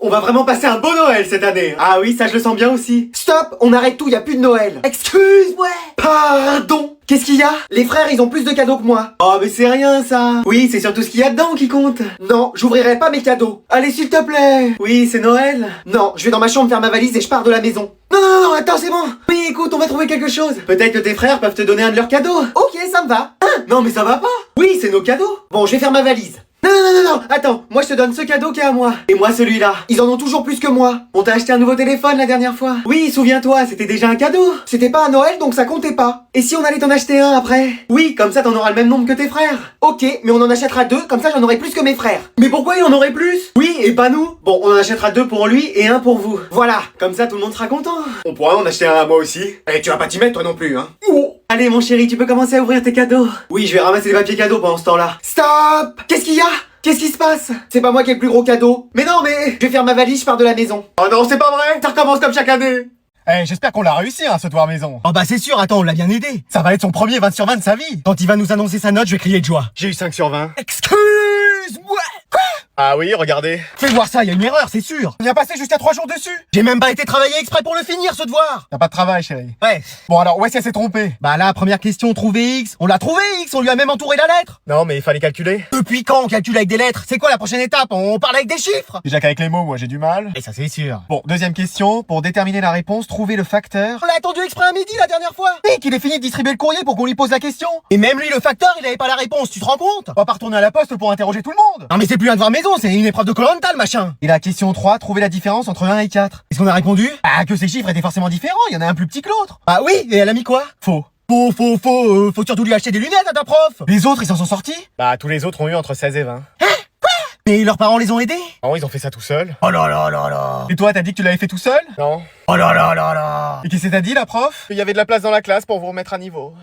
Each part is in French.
On va vraiment passer un beau Noël cette année. Ah oui, ça je le sens bien aussi. Stop, on arrête tout, y a plus de Noël. Excuse-moi. Pardon. Qu'est-ce qu'il y a? Les frères, ils ont plus de cadeaux que moi. Oh, mais c'est rien, ça. Oui, c'est surtout ce qu'il y a dedans qui compte. Non, j'ouvrirai pas mes cadeaux. Allez, s'il te plaît. Oui, c'est Noël. Non, je vais dans ma chambre faire ma valise et je pars de la maison. Non, non, non, attends, c'est bon. Oui, écoute, on va trouver quelque chose. Peut-être que tes frères peuvent te donner un de leurs cadeaux. Ok, ça me va. Hein? Non, mais ça va pas. Oui, c'est nos cadeaux. Bon, je vais faire ma valise. Non, non, non, non, non, attends, moi je te donne ce cadeau qui est à moi. Et moi celui-là. Ils en ont toujours plus que moi. On t'a acheté un nouveau téléphone la dernière fois. Oui, souviens-toi, c'était déjà un cadeau. C'était pas à Noël, donc ça comptait pas. Et si on allait t'en acheter un après? Oui, comme ça t'en auras le même nombre que tes frères. Ok, mais on en achètera deux, comme ça j'en aurai plus que mes frères. Mais pourquoi il en aurait plus? Oui, et pas nous. Bon, on en achètera deux pour lui et un pour vous. Voilà, comme ça tout le monde sera content. On pourra en acheter un à moi aussi. Et tu vas pas t'y mettre toi non plus, hein. Oh. Allez mon chéri, tu peux commencer à ouvrir tes cadeaux. Oui, je vais ramasser les papiers cadeaux pendant ce temps-là. Stop! Qu'est-ce qu'il y a? Qu'est-ce qui se passe? C'est pas moi qui ai le plus gros cadeau. Mais non, mais je vais faire ma valise, je pars de la maison. Oh non, c'est pas vrai. Ça recommence comme chaque année. Eh, j'espère qu'on l'a réussi, hein, ce devoir maison. Oh bah c'est sûr, attends, on l'a bien aidé. Ça va être son premier 20 sur 20 de sa vie. Quand il va nous annoncer sa note, je vais crier de joie. J'ai eu 5 sur 20. Excuse-moi. Quoi? Ah oui, regardez. Fais voir ça, y a une erreur, c'est sûr. On y a passé jusqu'à 3 jours dessus. J'ai même pas été travailler exprès pour le finir, ce devoir. T'as pas de travail, chérie. Ouais. Bon alors, où est-ce qu'elle s'est trompée? Bah là, première question, trouver X. On l'a trouvé X, on lui a même entouré la lettre. Non, mais il fallait calculer. Depuis quand on calcule avec des lettres? C'est quoi la prochaine étape? On parle avec des chiffres. Déjà qu'avec les mots, moi j'ai du mal. Et ça c'est sûr. Bon, deuxième question. Pour déterminer la réponse, trouvez le facteur. On l'a attendu exprès à midi la dernière fois. Et qu'il ait fini de distribuer le courrier pour qu'on lui pose la question. Et même lui, le facteur, il avait pas la réponse, tu te rends compte? On va pas retourner à la poste pour interroger tout le monde. Non mais c'est plus un devoir maison, c'est une épreuve de Koh-Lanta, le machin. Et la question 3, trouvez la différence entre 1 et 4. Est-ce qu'on a répondu? Ah, que ces chiffres étaient forcément différents, il y en a un plus petit que l'autre. Ah oui, et elle a mis quoi? Faux. Faut surtout lui acheter des lunettes à ta prof. Les autres, ils s'en sont sortis? Bah, tous les autres ont eu entre 16 et 20. Mais leurs parents les ont aidés? Non, ils ont fait ça tout seuls. Oh là là là là. Et toi, t'as dit que tu l'avais fait tout seul? Non. Oh là là là là. Et qu'est-ce que t'as dit, la prof? Il y avait de la place dans la classe pour vous remettre à niveau.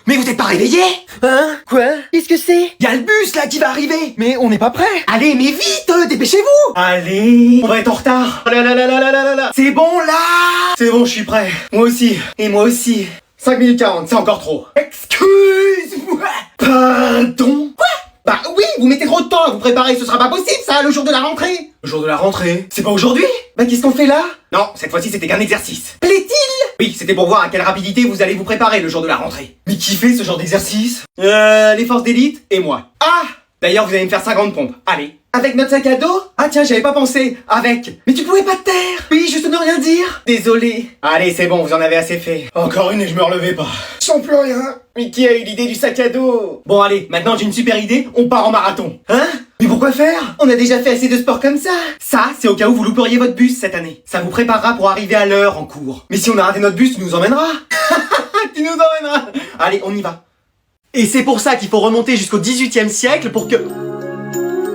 Mais vous êtes pas réveillés? Hein? Quoi? Qu'est-ce que c'est? Y a le bus là qui va arriver. Mais on n'est pas prêt. Allez, mais vite, dépêchez-vous. Allez, on va être en retard. Oh là là là là là là là là. C'est bon là. C'est bon, je suis prêt. Moi aussi. Et moi aussi. 5 minutes 40, c'est encore trop. Excuse-moi. Pardon? Quoi? Bah oui, vous mettez trop de temps à vous préparer, ce sera pas possible ça, le jour de la rentrée. Le jour de la rentrée? C'est pas aujourd'hui? Bah qu'est-ce qu'on fait là? Non, cette fois-ci c'était qu'un exercice. Plaît-il? Oui, c'était pour voir à quelle rapidité vous allez vous préparer le jour de la rentrée. Mais qui fait ce genre d'exercice? Les forces d'élite et moi. Ah! D'ailleurs, vous allez me faire 50 pompes. Allez. Avec notre sac à dos? Ah tiens, j'avais pas pensé. Avec. Mais tu pouvais pas te taire. Oui, juste ne rien dire. Désolé. Allez, c'est bon, vous en avez assez fait. Encore une et je me relevais pas. Je sens plus rien. Mais qui a eu l'idée du sac à dos? Bon allez, maintenant j'ai une super idée, on part en marathon. Hein? Mais pourquoi faire? On a déjà fait assez de sport comme ça. Ça, c'est au cas où vous louperiez votre bus cette année. Ça vous préparera pour arriver à l'heure en cours. Mais si on a raté notre bus, tu nous emmèneras. Tu nous emmèneras. Allez, on y va. Et c'est pour ça qu'il faut remonter jusqu'au 18e siècle pour que...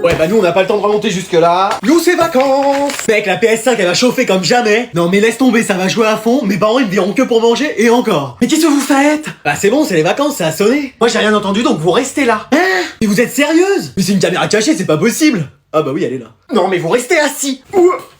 Ouais, bah nous on n'a pas le temps de remonter jusque là. Nous c'est vacances. Mec, la PS5 elle va chauffer comme jamais. Non mais laisse tomber, ça va jouer à fond. Mes parents ils ne viront que pour manger et encore. Mais qu'est-ce que vous faites? Bah c'est bon, c'est les vacances, ça a sonné. Moi j'ai rien entendu donc vous restez là. Hein? Mais vous êtes sérieuse? Mais c'est une caméra cachée, c'est pas possible. Ah bah oui, elle est là. Non mais vous restez assis.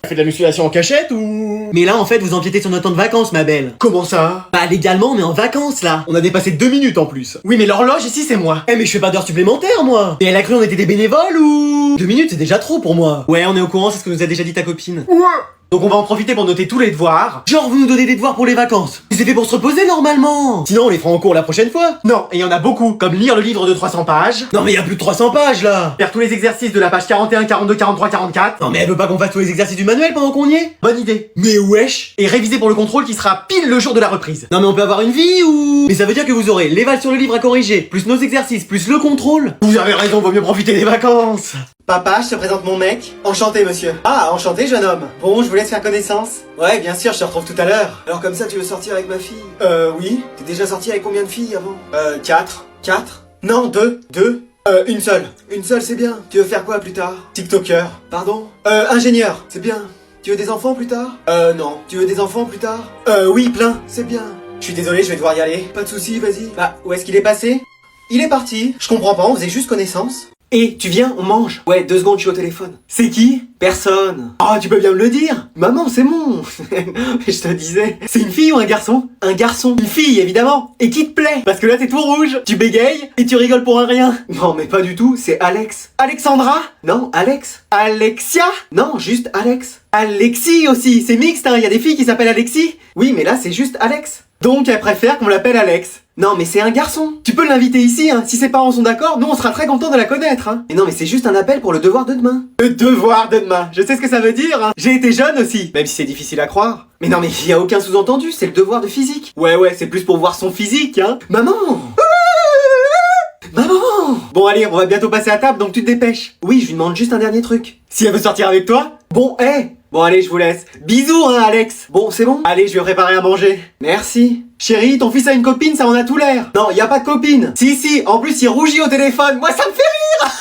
Fait de la musculation en cachette ou... Mais là en fait vous empiétez sur notre temps de vacances ma belle. Comment ça? Bah légalement on est en vacances là. On a dépassé 2 minutes en plus. Oui mais l'horloge ici c'est moi. Eh mais je fais pas d'heures supplémentaires moi. Et elle a cru on était des bénévoles ou... 2 minutes c'est déjà trop pour moi. Ouais on est au courant, c'est ce que nous a déjà dit ta copine. Ouais. Donc on va en profiter pour noter tous les devoirs. Genre vous nous donnez des devoirs pour les vacances. Mais c'est fait pour se reposer normalement. Sinon on les fera en cours la prochaine fois. Non, et il y en a beaucoup, comme lire le livre de 300 pages. Non mais il y a plus de 300 pages là. Faire tous les exercices de la page 41, 42, 43, 44. Non mais elle veut pas qu'on fasse tous les exercices du manuel pendant qu'on y est. Bonne idée. Mais wesh. Et réviser pour le contrôle qui sera pile le jour de la reprise. Non mais on peut avoir une vie ou... Mais ça veut dire que vous aurez les valses sur le livre à corriger, plus nos exercices, plus le contrôle. Vous avez raison, vaut mieux profiter des vacances. Papa, je te présente mon mec. Enchanté, monsieur. Ah, enchanté, jeune homme. Bon, je vous laisse faire connaissance. Ouais, bien sûr, je te retrouve tout à l'heure. Alors comme ça, tu veux sortir avec ma fille? Oui. T'es déjà sorti avec combien de filles avant? 4. 4? Non, 2. 2. Une seule. Une seule, c'est bien. Tu veux faire quoi plus tard? TikToker. Pardon? Ingénieur. C'est bien. Tu veux des enfants plus tard? Non. Tu veux des enfants plus tard? Oui, plein. C'est bien. Je suis désolé, je vais devoir y aller. Pas de soucis, vas-y. Bah, où est-ce qu'il est passé? Il est parti. Je comprends pas, on faisait juste connaissance. Et tu viens, on mange. Ouais, 2 secondes, je suis au téléphone. C'est qui? Personne. Ah, tu peux bien me le dire. Maman, c'est mon. Je te disais. C'est une fille ou un garçon? Un garçon. Une fille, évidemment. Et qui te plaît? Parce que là, t'es tout rouge. Tu bégayes et tu rigoles pour un rien. Non, mais pas du tout, c'est Alex. Alexandra? Non, Alex. Alexia? Non, juste Alex. Alexis aussi, c'est mixte, hein. Y a des filles qui s'appellent Alexis. Oui, mais là, c'est juste Alex. Donc, elle préfère qu'on l'appelle Alex. Non, mais c'est un garçon. Tu peux l'inviter ici, hein. Si ses parents sont d'accord, nous, on sera très contents de la connaître, hein. Mais non, mais c'est juste un appel pour le devoir de demain. Le devoir de demain. Je sais ce que ça veut dire, hein. J'ai été jeune aussi. Même si c'est difficile à croire. Mais non, mais y a aucun sous-entendu, c'est le devoir de physique. Ouais, c'est plus pour voir son physique, hein. Maman! Maman! Bon, allez, on va bientôt passer à table, donc tu te dépêches. Oui, je lui demande juste un dernier truc. Si elle veut sortir avec toi? Bon, Bon, allez, je vous laisse. Bisous, hein, Alex. Bon, c'est bon? Allez, je vais préparer à manger. Merci. Chérie, ton fils a une copine, ça en a tout l'air. Non, y a pas de copine. Si, en plus, il rougit au téléphone. Moi, ça me fait rire.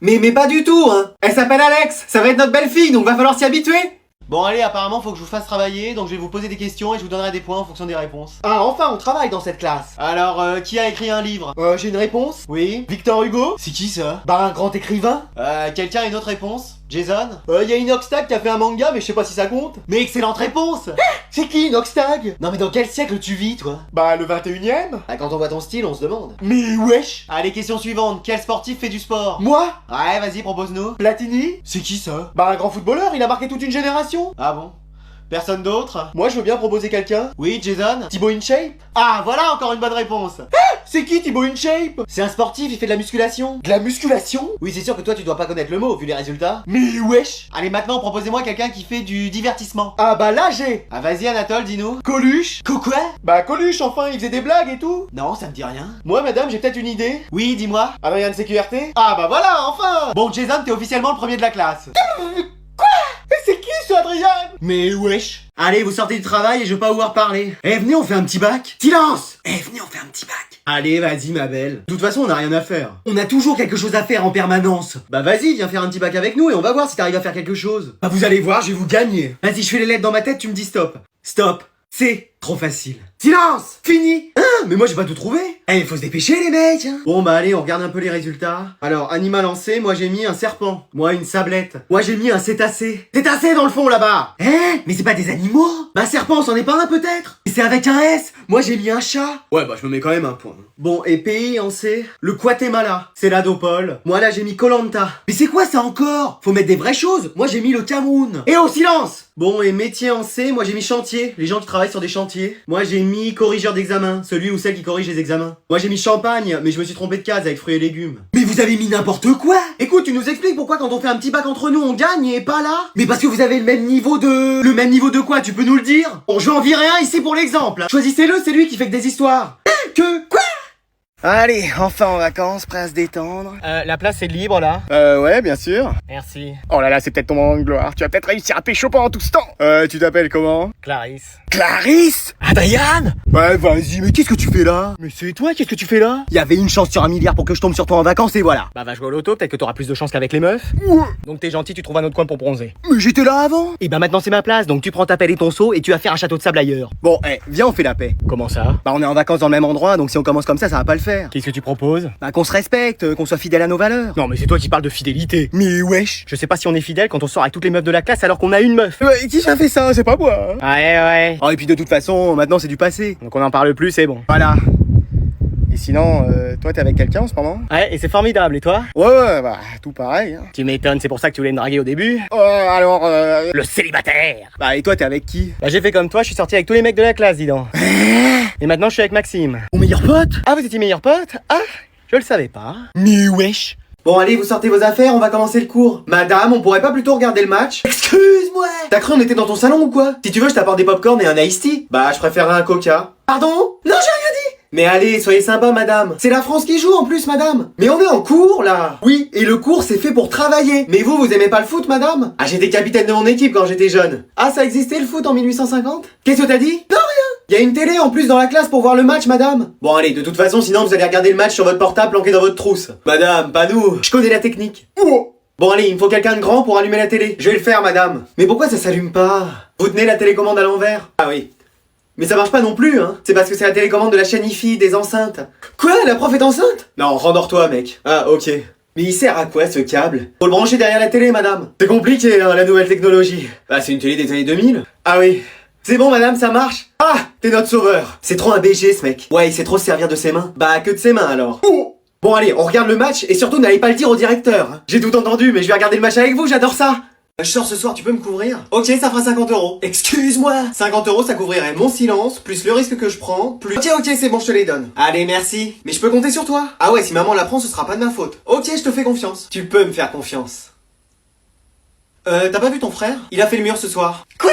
mais pas du tout, hein. Elle s'appelle Alex. Ça va être notre belle-fille, donc va falloir s'y habituer. Bon allez, apparemment faut que je vous fasse travailler, donc je vais vous poser des questions et je vous donnerai des points en fonction des réponses. Ah enfin, on travaille dans cette classe. Alors, qui a écrit un livre? J'ai une réponse. Oui. Victor Hugo? C'est qui ça? Bah un grand écrivain. Quelqu'un a une autre réponse? Jason? Y a Inoxtag qui a fait un manga, mais je sais pas si ça compte. Mais excellente réponse. C'est qui Inoxtag? Non mais dans quel siècle tu vis toi? Bah le 21ème. Ah, quand on voit ton style, on se demande. Mais wesh. Allez, question suivante, quel sportif fait du sport? Moi? Ouais, vas-y, propose-nous. Platini? C'est qui ça? Bah un grand footballeur, il a marqué toute une génération. Ah bon? Personne d'autre? Moi je veux bien proposer quelqu'un. Oui, Jason? Thibaut InShape? Ah, voilà encore une bonne réponse. C'est qui Thibaut InShape? C'est un sportif, il fait de la musculation. De la musculation? Oui, c'est sûr que toi tu dois pas connaître le mot vu les résultats. Mais wesh. Allez, maintenant proposez-moi quelqu'un qui fait du divertissement. Ah bah là j'ai. Ah vas-y Anatole, dis-nous. Coluche? Quoi? Bah Coluche, enfin, il faisait des blagues et tout. Non, ça me dit rien. Moi madame, j'ai peut-être une idée. Oui, dis-moi. Adrien de CQRT? Ah bah voilà, enfin. Bon, Jason, t'es officiellement le premier de la classe. C'est qui ce Adrien? Mais wesh. Allez, vous sortez du travail et je veux pas vous voir parler. Venez, on fait un petit bac. Silence. Venez, on fait un petit bac. Allez, vas-y ma belle. De toute façon, on a rien à faire. On a toujours quelque chose à faire en permanence. Bah vas-y, viens faire un petit bac avec nous et on va voir si t'arrives à faire quelque chose. Bah vous allez voir, je vais vous gagner. Vas-y, je fais les lettres dans ma tête, tu me dis stop. Stop. C'est trop facile. Silence. Fini. Mais moi j'ai pas tout trouvé. Faut se dépêcher les mecs, hein. Bon bah allez, on regarde un peu les résultats. Alors, animal lancé, moi j'ai mis un serpent. Moi une sablette. Moi j'ai mis un cétacé. Cétacé dans le fond là-bas. Mais c'est pas des animaux? Bah serpent, c'en est pas un peut-être? Mais c'est avec un S. Moi j'ai mis un chat. Ouais bah je me mets quand même un point. Bon, et pays en C, le Guatemala. C'est l'Adopole. Moi là j'ai mis Koh Lanta. Mais c'est quoi ça encore? Faut mettre des vraies choses. Moi j'ai mis le Cameroun. Et au silence. Bon, et métier en C, moi j'ai mis chantier. Les gens qui travaillent sur des chantiers. Moi j'ai mis corrigeur d'examen. Celui ou celle qui corrige les examens. Moi j'ai mis champagne, mais je me suis trompé de case avec fruits et légumes. Mais vous avez mis n'importe quoi. Écoute, tu nous expliques pourquoi quand on fait un petit bac entre nous on gagne et pas là? Mais parce que vous avez le même niveau de... Le même niveau de quoi? Tu peux nous le dire? Bon, je vais en virer un ici pour l'exemple. Choisissez-le, c'est lui qui fait que des histoires. Quoi? Allez, enfin en vacances, prêt à se détendre. La place est libre là. Ouais, bien sûr. Merci. Oh là là, c'est peut-être ton moment de gloire. Tu vas peut-être réussir à pécho pendant tout ce temps. Tu t'appelles comment? Clarisse. Clarisse? Adrien? Ouais, vas-y, mais qu'est-ce que tu fais là? Mais c'est toi, qu'est-ce que tu fais là? Il y avait une chance sur 1 milliard pour que je tombe sur toi en vacances et voilà. Bah va jouer au loto, peut-être que t'auras plus de chance qu'avec les meufs. Ouais. Donc t'es gentil, tu trouves un autre coin pour bronzer. Mais j'étais là avant. Et bah maintenant c'est ma place, donc tu prends ta pelle et ton seau et tu vas faire un château de sable ailleurs. Bon, viens, on fait la paix. Comment ça? Bah on est en vacances dans le même endroit, donc si on commence comme ça va pas le faire. Qu'est-ce que tu proposes? Bah qu'on se respecte, qu'on soit fidèle à nos valeurs. Non mais c'est toi qui parles de fidélité. Mais wesh. Je sais pas si on est fidèle quand on sort avec toutes les meufs de la classe alors qu'on a une meuf. Ouais, qui ça fait ça? C'est pas moi. Ouais. Oh, et puis de toute façon, maintenant c'est du passé. Donc on en parle plus, c'est bon. Voilà. Et sinon, toi t'es avec quelqu'un en ce moment? Ouais, et c'est formidable, et toi? Ouais, bah tout pareil. Hein. Tu m'étonnes, c'est pour ça que tu voulais me draguer au début? Alors, Le célibataire! Bah et toi t'es avec qui? Bah j'ai fait comme toi, je suis sorti avec tous les mecs de la classe, dis donc. Et maintenant je suis avec Maxime. Mon meilleur pote? Ah, vous étiez meilleurs potes? Ah, je le savais pas. Mais wesh. Bon allez, vous sortez vos affaires, on va commencer le cours. Madame, on pourrait pas plutôt regarder le match? Excuse-moi. T'as cru on était dans ton salon ou quoi? Si tu veux, je t'apporte des popcorn et un iced tea. Bah, je préférerais un coca. Pardon? Non, j'ai rien dit. Mais allez, soyez sympa, madame. C'est la France qui joue en plus, madame. Mais on est en cours, là. Oui, et le cours, c'est fait pour travailler. Mais vous aimez pas le foot, madame? Ah, j'étais capitaine de mon équipe quand j'étais jeune. Ah, ça existait le foot en 1850? Qu'est-ce que t'as dit? Non, rien. Y a une télé en plus dans la classe pour voir le match, madame. Bon, allez, de toute façon, sinon vous allez regarder le match sur votre portable planqué dans votre trousse. Madame, pas nous. Je connais la technique. Bon, allez, il me faut quelqu'un de grand pour allumer la télé. Je vais le faire, madame. Mais pourquoi ça s'allume pas? Vous tenez la télécommande à l'envers? Ah oui. Mais ça marche pas non plus, hein. C'est parce que c'est la télécommande de la chaîne IFI des enceintes. Quoi? La prof est enceinte? Non, rendors-toi, mec. Ah, ok. Mais il sert à quoi ce câble? Faut le brancher derrière la télé, madame. C'est compliqué, hein, la nouvelle technologie. Bah, c'est une télé des années 2000. Ah oui. C'est bon, madame, ça marche? Ah, t'es notre sauveur. C'est trop un BG, ce mec. Ouais, il sait trop se servir de ses mains. Bah, que de ses mains, alors. Oh. Bon, allez, on regarde le match, et surtout, n'allez pas le dire au directeur. Hein. J'ai tout entendu, mais je vais regarder le match avec vous, j'adore ça. Je sors ce soir, tu peux me couvrir? Ok, ça fera 50 €. Excuse-moi. 50 €, ça couvrirait mon silence, plus le risque que je prends, plus... Ok, c'est bon, je te les donne. Allez, merci. Mais je peux compter sur toi? Ah ouais, si maman l'apprend, ce sera pas de ma faute. Ok, je te fais confiance. Tu peux me faire confiance. T'as pas vu ton frère? Il a fait le mur ce soir. Quoi?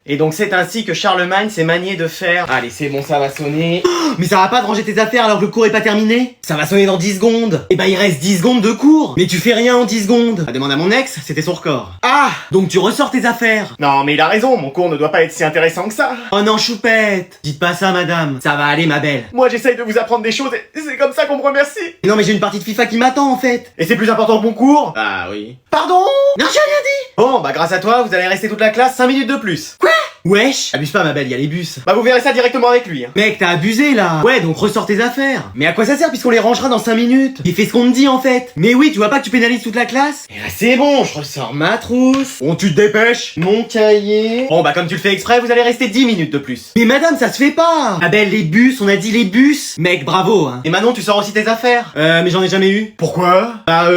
Et donc c'est ainsi que Charlemagne s'est manié de faire... Allez, c'est bon, ça va sonner. Oh, mais ça va pas de ranger tes affaires alors que le cours est pas terminé? Ça va sonner dans 10 secondes. Et bah il reste 10 secondes de cours. Mais tu fais rien en 10 secondes. Bah, demande à mon ex, c'était son record. Ah, donc tu ressors tes affaires. Non, mais il a raison, mon cours ne doit pas être si intéressant que ça. Oh non, choupette. Dites pas ça, madame. Ça va aller, ma belle. Moi, j'essaye de vous apprendre des choses et c'est comme ça qu'on me remercie. Non, mais j'ai une partie de FIFA qui m'attend, en fait. Et c'est plus important que mon cours? Ah oui. Pardon? Non, j'ai rien dit. Bon, bah grâce à toi, vous allez rester toute la classe 5 minutes de plus. Quoi? Wesh. Abuse pas, ma belle, y a les bus. Bah vous verrez ça directement avec lui. Hein. Mec, t'as abusé, là. Ouais, donc ressors tes affaires. Mais à quoi ça sert puisqu'on les rangera dans 5 minutes? Il fait ce qu'on me dit, en fait. Mais oui, tu vois pas que tu pénalises toute la classe? Et là, c'est bon, je ressors ma trousse. Bon, tu te dépêches. Mon cahier. Bon, bah comme tu le fais exprès, vous allez rester 10 minutes de plus. Mais madame, ça se fait pas. Ma belle, les bus, on a dit les bus. Mec, bravo, hein. Et Manon, tu sors aussi tes affaires? Mais j'en ai jamais eu. Pourquoi? Bah,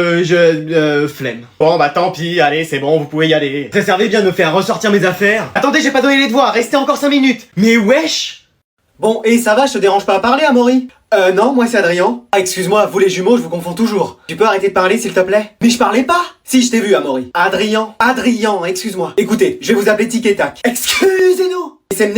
flemme. Bon, bah tant pis, allez, c'est bon, vous pouvez y aller. Ça servait bien de me faire ressortir mes affaires. Attendez, j'ai pas donné les devoirs, restez encore 5 minutes. Mais wesh. Bon, et ça va, je te dérange pas à parler, Amaury? Non, moi c'est Adrien. Ah, excuse-moi, vous les jumeaux, je vous confonds toujours. Tu peux arrêter de parler, s'il te plaît? Mais je parlais pas! Si, je t'ai vu, Amaury. Adrien, excuse-moi. Écoutez, je vais vous appeler Tic et Tac. Excusez-nous! C'est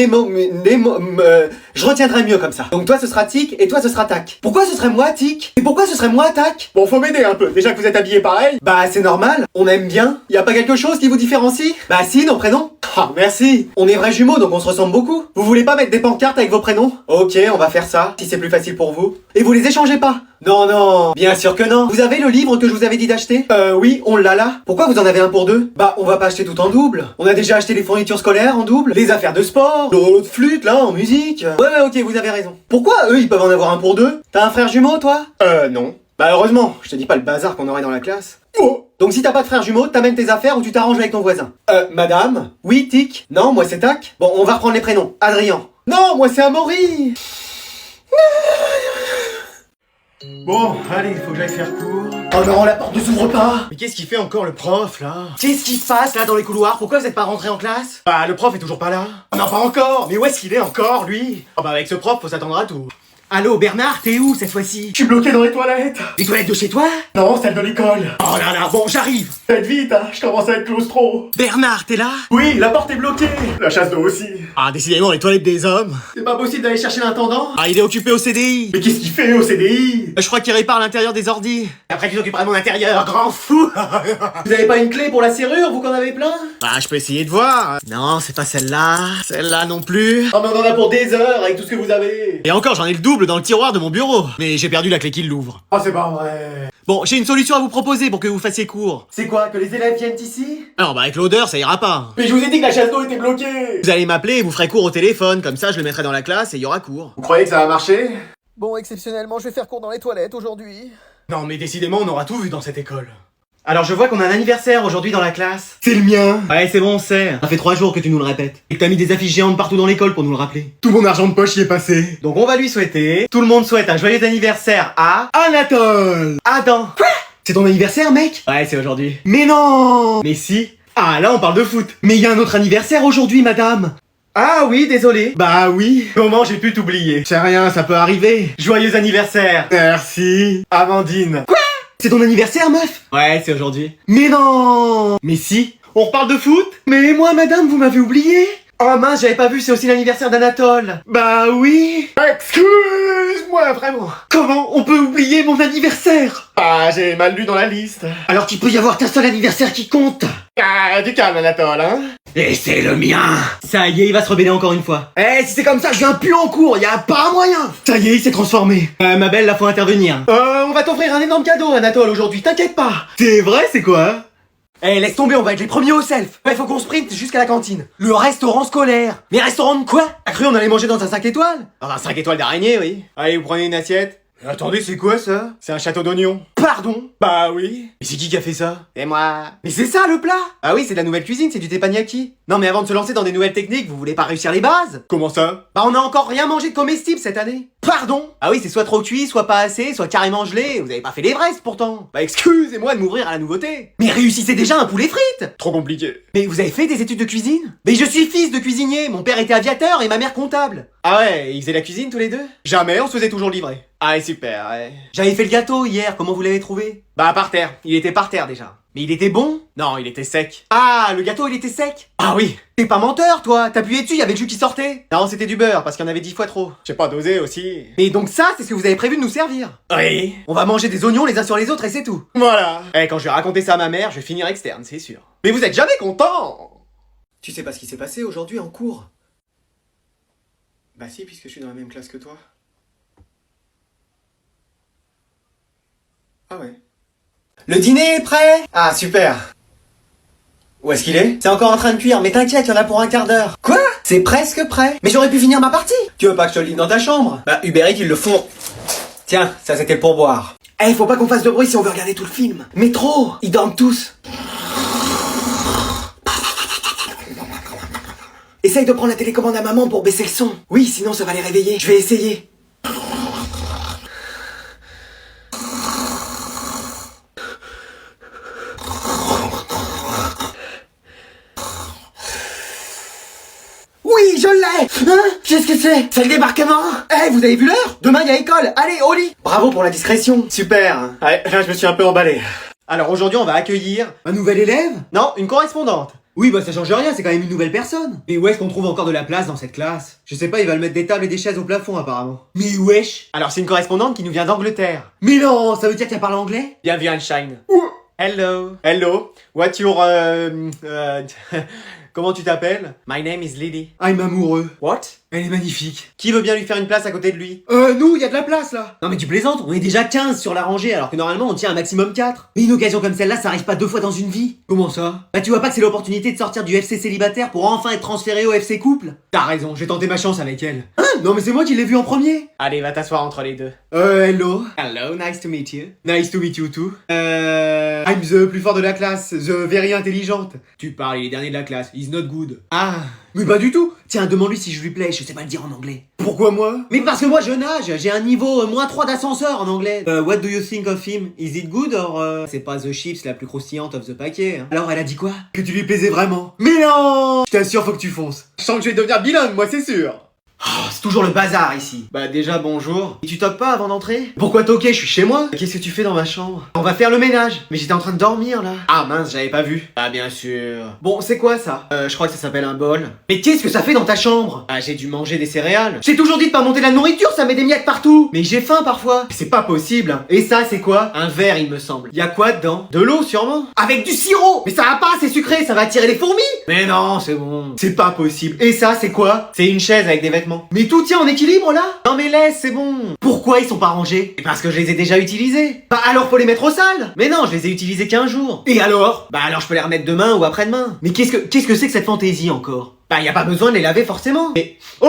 je retiendrai mieux comme ça. Donc toi ce sera Tic et toi ce sera Tac. Pourquoi ce serait moi Tic? Et pourquoi ce serait moi Tac? Bon, faut m'aider un peu, déjà que vous êtes habillés pareil. Bah c'est normal, on aime bien. Y a pas quelque chose qui vous différencie? Bah si, nos prénoms. Ah merci. On est vrais jumeaux donc on se ressemble beaucoup. Vous voulez pas mettre des pancartes avec vos prénoms? Ok, on va faire ça, si c'est plus facile pour vous. Et vous les échangez pas? Non, bien sûr que non. Vous avez le livre que je vous avais dit d'acheter? Oui, on l'a là. Pourquoi vous en avez un pour deux? Bah, on va pas acheter tout en double. On a déjà acheté les fournitures scolaires en double, les affaires de sport, l'autre flûte là, en musique. Ouais, ok, vous avez raison. Pourquoi eux, ils peuvent en avoir un pour deux? T'as un frère jumeau, toi? Non. Bah, heureusement, je te dis pas le bazar qu'on aurait dans la classe. Oh. Donc si t'as pas de frère jumeau, t'amènes tes affaires ou tu t'arranges avec ton voisin. Madame? Oui, Tic? Non, moi c'est Tac. Bon, on va reprendre les prénoms. Adrien. Non, moi c'est Amaury. Bon, allez, faut que j'aille faire cours. Oh non, la porte ne s'ouvre pas. Mais qu'est-ce qu'il fait encore le prof, là? Qu'est-ce qui se passe là dans les couloirs? Pourquoi vous êtes pas rentré en classe? Bah, le prof est toujours pas là. Oh non, pas encore. Mais où est-ce qu'il est encore, lui? Oh bah, avec ce prof, faut s'attendre à tout. Allô, Bernard, t'es où cette fois-ci? Je suis bloqué dans les toilettes. Les toilettes de chez toi? Non, celle de l'école. Oh là là, bon, j'arrive. Faites vite, hein, je commence à être claustro. Bernard, t'es là? Oui, la porte est bloquée. La chasse d'eau aussi. Ah, décidément, les toilettes des hommes. C'est pas possible d'aller chercher l'intendant? Ah, il est occupé au CDI. Mais qu'est-ce qu'il fait au CDI? Je crois qu'il répare l'intérieur des ordis. Après, tu t'occuperas de mon intérieur, grand fou. Vous avez pas une clé pour la serrure, vous qu'en avez plein? Bah, je peux essayer de voir. Non, c'est pas celle-là. Celle-là non plus. Oh mais on en a pour des heures avec tout ce que vous avez. Et encore, j'en ai le double dans le tiroir de mon bureau. Mais j'ai perdu la clé qui l'ouvre. Oh, c'est pas vrai. Bon, j'ai une solution à vous proposer pour que vous fassiez cours. C'est quoi, que les élèves viennent ici? Alors, bah, avec l'odeur, ça ira pas. Mais je vous ai dit que la chasse d'eau était bloquée. Vous allez m'appeler et vous ferez cours au téléphone. Comme ça, je le mettrai dans la classe et il y aura cours. Vous croyez que ça va marcher? Bon, exceptionnellement, je vais faire cours dans les toilettes aujourd'hui. Non, mais décidément, on aura tout vu dans cette école. Alors je vois qu'on a un anniversaire aujourd'hui dans la classe. C'est le mien. Ouais, c'est bon, on sait. Ça fait 3 jours que tu nous le répètes. Et que t'as mis des affiches géantes partout dans l'école pour nous le rappeler. Tout mon argent de poche y est passé. Donc on va lui souhaiter. Tout le monde souhaite un joyeux anniversaire à Anatole. Adam. Quoi? C'est ton anniversaire, mec? Ouais, c'est aujourd'hui. Mais non. Mais si. Ah, là on parle de foot. Mais il y a un autre anniversaire aujourd'hui, madame. Ah oui, désolé. Bah oui. Comment j'ai pu t'oublier? C'est rien, ça peut arriver. Joyeux anniversaire. Merci. Amandine. Quoi? C'est ton anniversaire, meuf? Ouais, c'est aujourd'hui. Mais non. Mais si. On reparle de foot? Mais moi, madame, vous m'avez oublié. Oh mince, j'avais pas vu, c'est aussi l'anniversaire d'Anatole. Bah oui. Excuse-moi, vraiment. Comment on peut oublier mon anniversaire? Ah, j'ai mal lu dans la liste. Alors qu'il peut y avoir qu'un seul anniversaire qui compte. Ah, du calme, Anatole, hein. Et c'est le mien. Ça y est, il va se rebeller encore une fois. Eh, si c'est comme ça, je viens plus en cours, y a pas moyen. Ça y est, il s'est transformé. Ma belle, là, faut intervenir. On va t'offrir un énorme cadeau, Anatole, aujourd'hui, t'inquiète pas. C'est vrai, c'est quoi? Eh, laisse tomber, on va être les premiers au self. Ouais, faut qu'on sprinte jusqu'à la cantine. Le restaurant scolaire. Mais restaurant de quoi? T'as cru on allait manger dans un 5 étoiles? Dans un 5 étoiles d'araignée, oui. Allez, vous prenez une assiette. Attendez, c'est quoi ça? C'est un château d'oignons. Pardon? Bah oui. Mais c'est qui a fait ça? Et moi? Mais c'est ça le plat? Ah oui, c'est de la nouvelle cuisine, c'est du teppanyaki. Non mais avant de se lancer dans des nouvelles techniques, vous voulez pas réussir les bases? Comment ça? Bah on a encore rien mangé de comestible cette année. Pardon? Ah oui, c'est soit trop cuit, soit pas assez, soit carrément gelé. Vous avez pas fait l'Everest pourtant. Bah excusez-moi de m'ouvrir à la nouveauté. Mais réussissez déjà un poulet frites. Trop compliqué. Mais vous avez fait des études de cuisine? Mais je suis fils de cuisinier, mon père était aviateur et ma mère comptable. Ah ouais, ils faisaient la cuisine tous les deux? Jamais, on se faisait toujours livrer. Ah super, ouais. J'avais fait le gâteau hier, comment vous l'avez trouvé? Bah par terre, il était par terre déjà. Mais il était bon? Non, il était sec. Ah, le gâteau il était sec? Ah oui. T'es pas menteur toi, t'appuyais dessus, il y avait le jus qui sortait. Non, c'était du beurre, parce qu'il y en avait 10 fois trop. J'ai pas dosé aussi. Mais donc ça, c'est ce que vous avez prévu de nous servir? Oui. On va manger des oignons les uns sur les autres et c'est tout. Voilà. Eh, quand je vais raconter ça à ma mère, je vais finir externe, c'est sûr. Mais vous êtes jamais content. Tu sais pas ce qui s'est passé aujourd'hui en cours? Bah si, puisque je suis dans la même classe que toi. Ah ouais. Le dîner est prêt? Ah super. Où est-ce qu'il est? C'est encore en train de cuire, mais t'inquiète, il y en a pour un quart d'heure. Quoi? C'est presque prêt. Mais j'aurais pu finir ma partie. Tu veux pas que je te le livre dans ta chambre? Bah Uber Eats, ils le font. Tiens, ça c'était le pourboire. Eh, faut pas qu'on fasse de bruit si on veut regarder tout le film. Mais trop! Ils dorment tous. Essaye de prendre la télécommande à maman pour baisser le son. Oui, sinon ça va les réveiller. Je vais essayer. Oui, je l'ai! Hein? Qu'est-ce que c'est? C'est le débarquement? Eh, vous avez vu l'heure? Demain, il y a école. Allez, au lit! Bravo pour la discrétion. Super. Ouais, là je me suis un peu emballé. Alors aujourd'hui, on va accueillir un nouvel élève? Non, une correspondante. Oui, bah ça change rien, c'est quand même une nouvelle personne. Mais où est-ce qu'on trouve encore de la place dans cette classe? Je sais pas, ils veulent mettre des tables et des chaises au plafond apparemment. Mais wesh! Alors c'est une correspondante qui nous vient d'Angleterre. Mais non, ça veut dire qu'elle parle anglais? Bienvenue Einstein. Hello. Hello. What your Comment tu t'appelles? My name is Lily. I'm amoureux. What? Elle est magnifique. Qui veut bien lui faire une place à côté de lui? Nous, y a de la place là. Non mais tu plaisantes, on est déjà 15 sur la rangée alors que normalement on tient un maximum 4. Mais une occasion comme celle-là, ça arrive pas 2 fois dans une vie. Comment ça? Bah tu vois pas que c'est l'opportunité de sortir du FC célibataire pour enfin être transféré au FC couple? T'as raison, j'ai tenté ma chance avec elle. Hein? Non mais c'est moi qui l'ai vu en premier. Allez, va t'asseoir entre les deux. Hello. Hello, nice to meet you. Nice to meet you too. I'm the plus fort de la classe, the very intelligente. Tu parles, il est dernier de la classe, he's not good. Ah, mais pas du tout. Tiens, demande-lui si je lui plais, je sais pas le dire en anglais. Pourquoi moi? Mais parce que moi je nage, j'ai un niveau -3 d'ascenseur en anglais. What do you think of him? Is it good or c'est pas the chips la plus croustillante of the paquet hein. Alors elle a dit quoi? Que tu lui plaisais vraiment. Mais non! Je t'assure, faut que tu fonces. Je sens que je vais devenir bilingue, moi c'est sûr. Oh, c'est toujours le bazar ici. Bah déjà bonjour. Et tu toques pas avant d'entrer? Pourquoi toquer? Je suis chez moi. Qu'est-ce que tu fais dans ma chambre? On va faire le ménage. Mais j'étais en train de dormir là. Ah mince, j'avais pas vu. Ah bien sûr. Bon, c'est quoi ça? Je crois que ça s'appelle un bol. Mais qu'est-ce que ça fait dans ta chambre? Ah j'ai dû manger des céréales. J'ai toujours dit de pas monter la nourriture, ça met des miettes partout. Mais j'ai faim parfois. C'est pas possible. Et ça c'est quoi? Un verre il me semble. Y a quoi dedans? De l'eau sûrement. Avec du sirop. Mais ça va pas, c'est sucré, ça va attirer les fourmis. Mais non, c'est bon. C'est pas possible. Et ça c'est quoi? C'est une chaise avec des vêtements. Mais tout tient en équilibre là? Non mais laisse, c'est bon. Pourquoi ils sont pas rangés? Parce que je les ai déjà utilisés. Bah alors faut les mettre au sale. Mais non, je les ai utilisés qu'un jour. Et alors? Bah alors je peux les remettre demain ou après-demain. Mais qu'est-ce que c'est que cette fantaisie encore? Bah y a pas besoin de les laver forcément. Mais oh!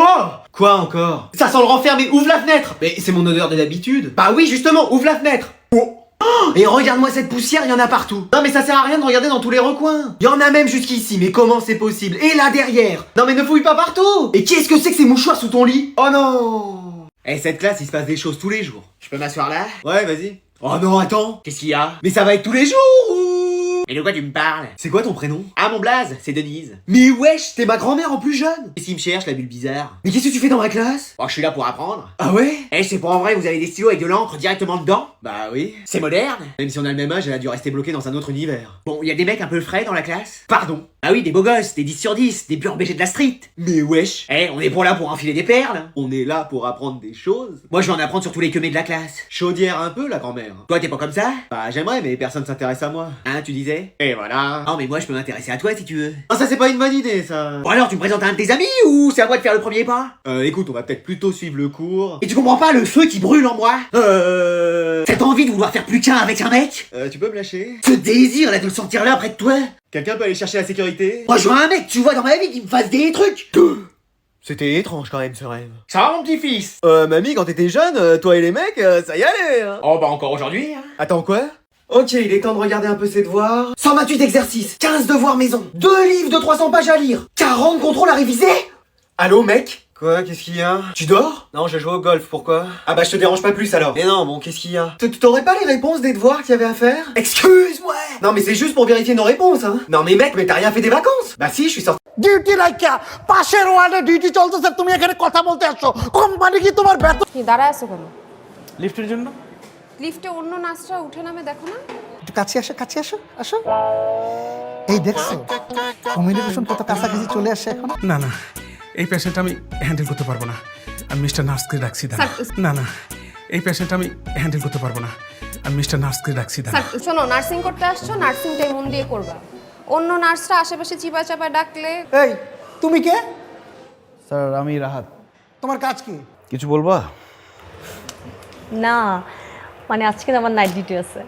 Quoi encore? Ça sent le renfermer, ouvre la fenêtre. Mais c'est mon odeur de d'habitude. Bah oui justement, ouvre la fenêtre. Oh. Et regarde-moi cette poussière, il y en a partout. Non mais ça sert à rien de regarder dans tous les recoins. Il y en a même jusqu'ici, mais comment c'est possible? Et là derrière. Non mais ne fouille pas partout. Et qu'est-ce que c'est que ces mouchoirs sous ton lit? Oh non. Eh cette classe, il se passe des choses tous les jours. Je peux m'asseoir là? Ouais, vas-y. Oh non, attends. Qu'est-ce qu'il y a? Mais ça va être tous les jours ou... Mais de quoi tu me parles? C'est quoi ton prénom? Ah mon blaze, c'est Denise. Mais wesh, t'es ma grand-mère en plus jeune. Et s'il me cherche, la bulle bizarre. Mais qu'est-ce que tu fais dans ma classe? Oh, je suis là pour apprendre. Ah ouais? Eh, c'est pour en vrai, vous avez des stylos avec de l'encre directement dedans? Bah oui. C'est moderne. Même si on a le même âge, elle a dû rester bloquée dans un autre univers. Bon, il y a des mecs un peu frais dans la classe? Pardon. Ah oui, des beaux gosses, des 10 sur 10, des purs BG de la street. Mais wesh. Eh, on est pour là pour enfiler des perles. On est là pour apprendre des choses. Moi, je vais en apprendre sur tous les queumés de la classe. Chaudière un peu, la grand-mère. Toi, t'es pas comme ça? Bah, j'aimerais, mais personne s'intéresse à moi. Hein, tu disais? Et voilà. Non, mais moi, je peux m'intéresser à toi si tu veux. Ah, ça, c'est pas une bonne idée, ça. Bon, alors, tu me présentes à un de tes amis ou c'est à moi de faire le premier pas? Écoute, on va peut-être plutôt suivre le cours. Et tu comprends pas le feu qui brûle en moi? Cette envie de vouloir faire plus qu'un avec un mec? Tu peux me lâcher? Ce désir, là, de le sentir là, près de toi? Quelqu'un peut aller chercher la sécurité? Moi, je vois un mec, tu vois, dans ma vie, qui me fasse des trucs. C'était étrange quand même ce rêve. Ça va mon petit-fils? Mamie, quand t'étais jeune, toi et les mecs, ça y allait, hein. Oh bah encore aujourd'hui, hein. Attends, quoi? Ok, il est temps de regarder un peu ses devoirs. 128 exercices, 15 devoirs maison, 2 livres de 300 pages à lire, 40 contrôles à réviser. Allô, mec? Quoi? Qu'est-ce qu'il y a? Tu dors? Non, je joue au golf, pourquoi? Ah bah je te dérange pas plus alors. Mais non, bon, qu'est-ce qu'il y a? T'aurais pas les réponses des devoirs qu'il y avait à faire? Excuse-moi! Non mais c'est juste pour vérifier nos réponses, hein. Non mais mec, mais t'as rien fait des vacances? Bah si, je suis sorti. Duty রাখা পাশের ওয়ার্ডে ডিউটি চলতেছে তুমি এখানে কথা বলতে আসছো কোম্পানি কি তোমার বেতন কি দাঁড়ায় আছো কেন? লিফটের জন্য লিফটে অন্য নার্সরা উঠে নামে দেখো না? একটু কাছে আসো আসো এই দেখছো কমিউনিকেশন কত কাছাকাছি চলে আসে এখন না না এই পেশেন্ট আমি হ্যান্ডেল করতে পারবো না আমি মিস্টার নার্সকে রাখছি দাঁড়া না না এই পেশেন্ট আমি হ্যান্ডেল করতে পারবো না আমি মিস্টার নার্সকে রাখছি দাঁড়া স্যার শোনো, নার্সিং করতে আসছো, নার্সিংটাই মন দিয়ে করবা। অন্য নার্সরা আশেপাশে চিপা চাপা ডাকলে এই তুমি কে স্যার আমি রাহাত তোমার কাজ কি কিছু বলবা না মানে আজকে আমার নাইট ডিউটি আছে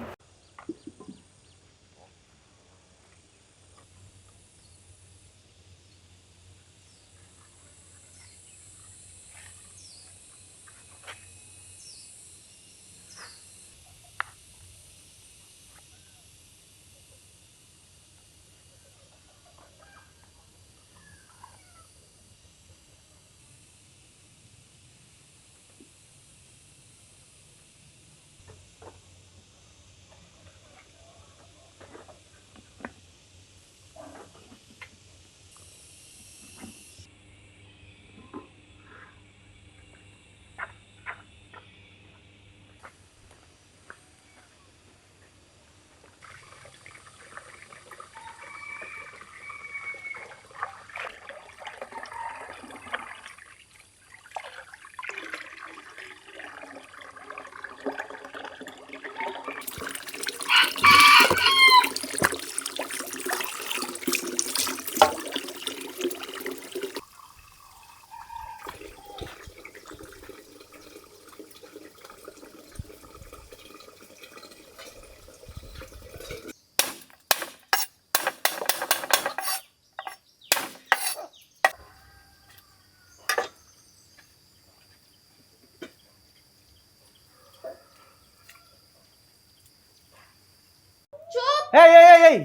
এই এই এই এই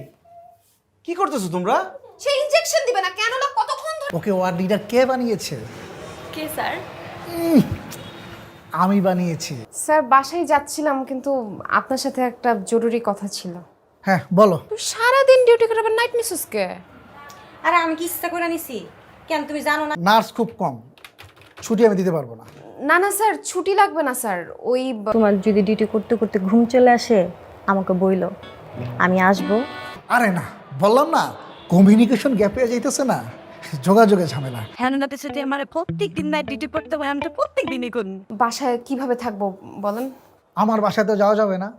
কি করতেছো তোমরা সে ইনজেকশন দিবে না কেন? না কতক্ষণ ধরে? ওকে ওয়ার্ড লিডার কে বানিয়েছে কে স্যার আমি বানিয়েছি স্যার বাসায় যাচ্ছিলাম কিন্তু আপনার সাথে একটা জরুরি কথা ছিল। হ্যাঁ বলো তুই সারাদিন ডিউটি করে আবার নাইট নিছিস কে? আরে আমি কি ইচ্ছা করে নিছি কেন তুমি জানো না নার্স খুব কম ছুটি আমি দিতে পারবো না না না স্যার, ছুটি লাগবে না স্যার। ওই তোমার যদি ডিউটি করতে করতে ঘুম চলে আসে আমাকে বইলো আমি আসবো আরে না বললাম না কমিউনিকেশন গ্যাপে যাইতেছে না যোগাযোগে ঝামেলা হ্যান্ডাতে সাথে আমার প্রত্যেক দিন নাইট ডিউটি করতে হয় আমি তো প্রত্যেক দিনই করি বাসায় কিভাবে থাকবো বলেন? আমার বাসায় তো যাওয়া যাবে না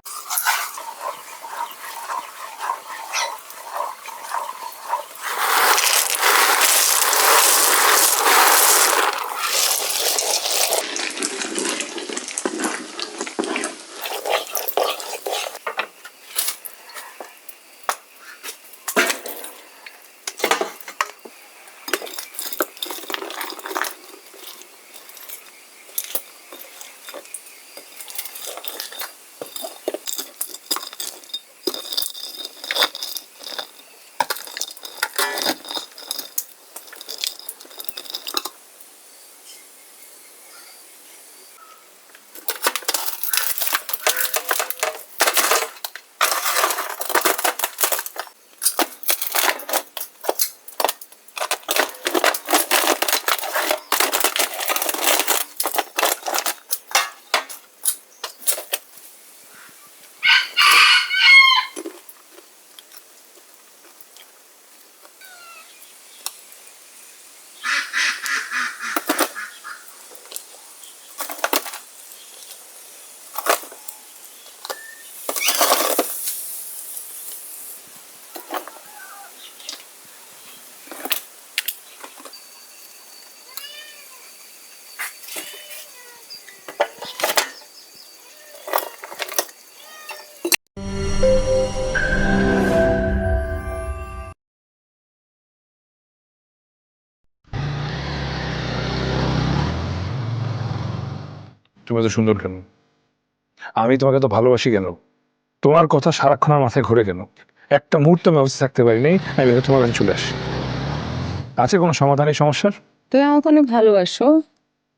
তুমি এত সুন্দর কেন? আমি তোমাকে তো ভালোবাসি কেন? তোমার কথা সারাক্ষণ আমার মাথায় ঘুরে কেন? একটা মুহূর্ত আমি অবস্থা থাকতে পারি নাই, আমি ভেবে তোমার কাছে চলে আসি। আছে কোনো সমাধান এই সমস্যার? তুমি আমাকে অনেক ভালোবাসো,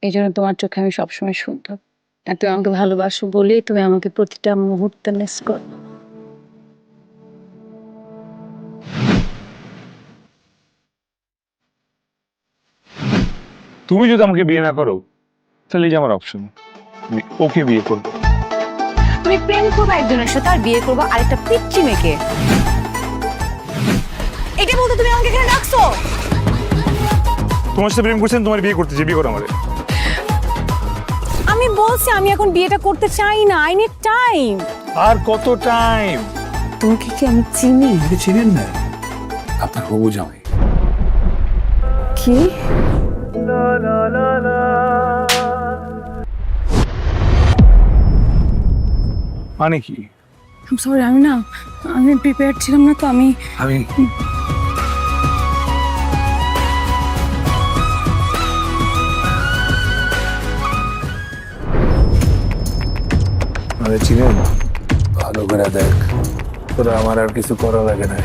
এই জন্য তোমার চোখে আমি সবসময় সুন্দর। আর তুমি আমাকে ভালোবাসো বলেই তুমি আমাকে প্রতিটা মুহূর্তে মিস করো। তুমি যদি আমাকে বিয়ে না করো তাহলে এই যে আমার অপশন, আমি ওকে বিয়ে করবো। তুমি প্রেম করবো একজনের সাথে আর বিয়ে করবো আরেকটা পিচ্চি মেয়েকে, এটা বলতে তুমি আমাকে এখানে রাখছো? তোমার সাথে প্রেম করছেন, তোমার বিয়ে করতে বিয়ে করো আমারে। আমি বলছি আমি এখন বিয়েটা করতে চাই না, আই নিড টাইম। আর কত টাইম? তোমাকে কি আমি চিনি? আমাকে চিনেন না? আপনার হবু জামাই। কি? মানে কি? সরি, আমি প্রিপেয়ার ছিলাম না তো। আমি চিনেন? ভালো করে দেখ, তোরা আমার আর কিছু করা লাগে না।